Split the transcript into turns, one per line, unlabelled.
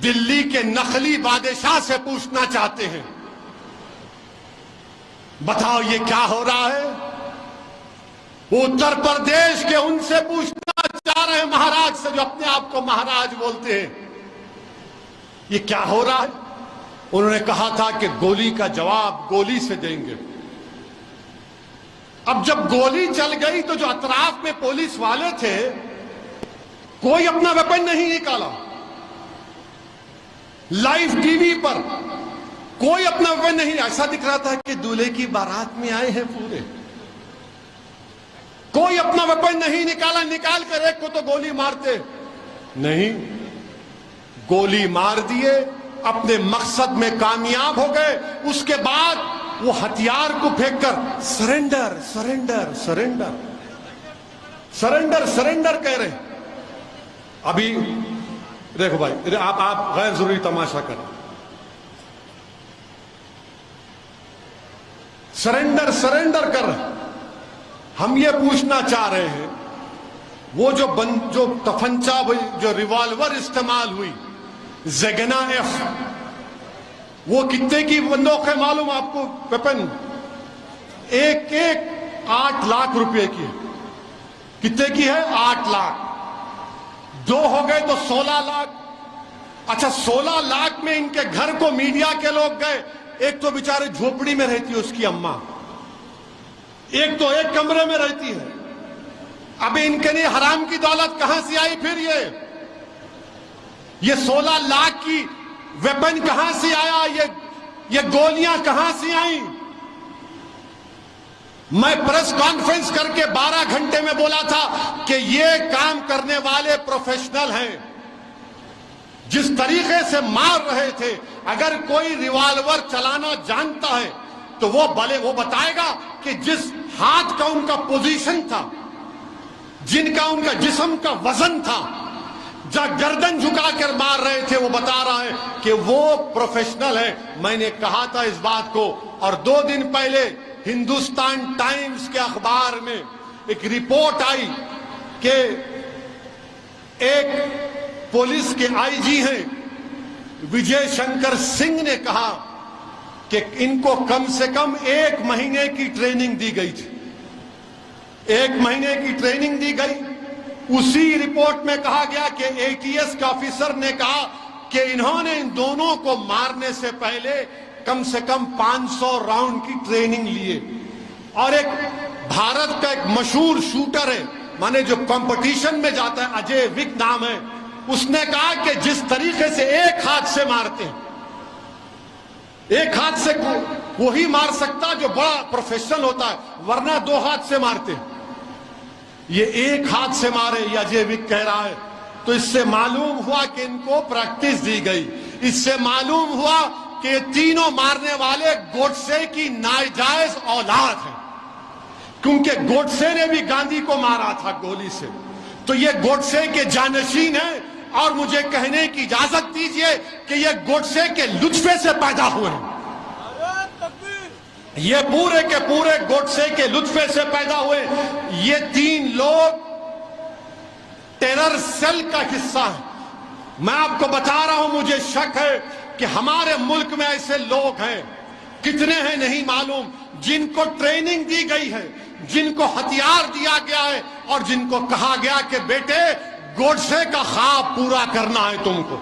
دلی کے نخلی بادشاہ سے پوچھنا چاہتے ہیں، بتاؤ یہ کیا ہو رہا ہے؟ وہ اتر پردیش کے ان سے پوچھنا چاہ رہے ہیں، مہاراج سے، جو اپنے آپ کو مہاراج بولتے ہیں، یہ کیا ہو رہا ہے؟ انہوں نے کہا تھا کہ گولی کا جواب گولی سے دیں گے۔ اب جب گولی چل گئی تو جو اطراف میں پولیس والے تھے، کوئی اپنا ویپن نہیں نکالا۔ لائیو ٹی وی پر کوئی اپنا ویپن نہیں، ایسا دکھ رہا تھا کہ دولہے کی بارات میں آئے ہیں پورے۔ کوئی اپنا ویپن نہیں نکالا، نکال کر ایک کو تو گولی مارتے نہیں، گولی مار دیے، اپنے مقصد میں کامیاب ہو گئے۔ اس کے بعد وہ ہتھیار کو پھینک کر surrender surrender surrender surrender surrender کہہ رہے ہیں۔ ابھی دیکھو بھائی، آپ غیر ضروری تماشا کریں۔ سرنڈر سرنڈر کر رہے ہیں۔ ہم یہ پوچھنا چاہ رہے ہیں، وہ جو تفنچا، جو ریوالور استعمال ہوئی، زیگنا ایف، وہ کتنے کی بندوق ہے معلوم آپ کو؟ ویپن ایک 8 لاکھ روپے کی ہے۔ کتنے کی ہے؟ 8 لاکھ۔ 2 ہو گئے تو 16 لاکھ۔ اچھا، 16 لاکھ میں ان کے گھر کو میڈیا کے لوگ گئے، ایک تو بیچارے جھوپڑی میں رہتی ہے اس کی اماں، ایک تو ایک کمرے میں رہتی ہے۔ اب ان کے لیے حرام کی دولت کہاں سے آئی؟ پھر یہ 16 لاکھ کی ویپن کہاں سے آیا؟ یہ گولیاں کہاں سے آئیں؟ میں پریس کانفرنس کر کے 12 گھنٹے میں بولا تھا کہ یہ کام کرنے والے پروفیشنل ہیں۔ جس طریقے سے مار رہے تھے، اگر کوئی ریوالور چلانا جانتا ہے تو وہ بتائے گا کہ جس ہاتھ کا ان کا پوزیشن تھا، جن کا ان کا جسم کا وزن تھا، جب گردن جھکا کر مار رہے تھے، وہ بتا رہا ہے کہ وہ پروفیشنل ہے۔ میں نے کہا تھا اس بات کو، اور 2 دن پہلے ہندوستان ٹائمز کے اخبار میں ایک رپورٹ آئی کہ ایک پولیس کے آئی جی ہیں وجے شنکر سنگھ نے کہا کہ ان کو کم سے کم 1 مہینے کی ٹریننگ دی گئی تھی۔ 1 مہینے کی ٹریننگ دی گئی۔ اسی رپورٹ میں کہا گیا کہ ATS کے آفیسر نے کہا کہ انہوں نے ان دونوں کو مارنے سے پہلے کم سے کم 500 راؤنڈ کی ٹریننگ لیے۔ اور ایک بھارت کا ایک مشہور شوٹر ہے، مانے جو کمپٹیشن میں جاتا ہے، اجے وک نام ہے، اس نے کہا کہ جس طریقے سے ایک ہاتھ سے مارتے ہیں، ایک ہاتھ سے وہی مار سکتا جو بڑا پروفیشنل ہوتا ہے، ورنہ 2 ہاتھ سے مارتے ہیں، یہ ایک ہاتھ سے مارے، یہ اجے وک کہہ رہا ہے۔ تو اس سے معلوم ہوا کہ ان کو پریکٹس دی گئی۔ اس سے معلوم ہوا کہ یہ تینوں مارنے والے گوڈسے کی ناجائز اولاد ہیں، کیونکہ گوڈسے نے بھی گاندھی کو مارا تھا گولی سے، تو یہ گوڈسے کے جانشین ہیں۔ اور مجھے کہنے کی اجازت دیجئے کہ یہ گوڈسے کے لطفے سے پیدا ہوئے ہیں، یہ پورے کے پورے گوڈسے کے لطفے سے پیدا ہوئے۔ یہ 3 لوگ ٹیرر سیل کا حصہ ہیں۔ میں آپ کو بتا رہا ہوں، مجھے شک ہے کہ ہمارے ملک میں ایسے لوگ ہیں، کتنے ہیں نہیں معلوم، جن کو ٹریننگ دی گئی ہے، جن کو ہتھیار دیا گیا ہے، اور جن کو کہا گیا کہ بیٹے گوڈسے کا خواب پورا کرنا ہے تم کو۔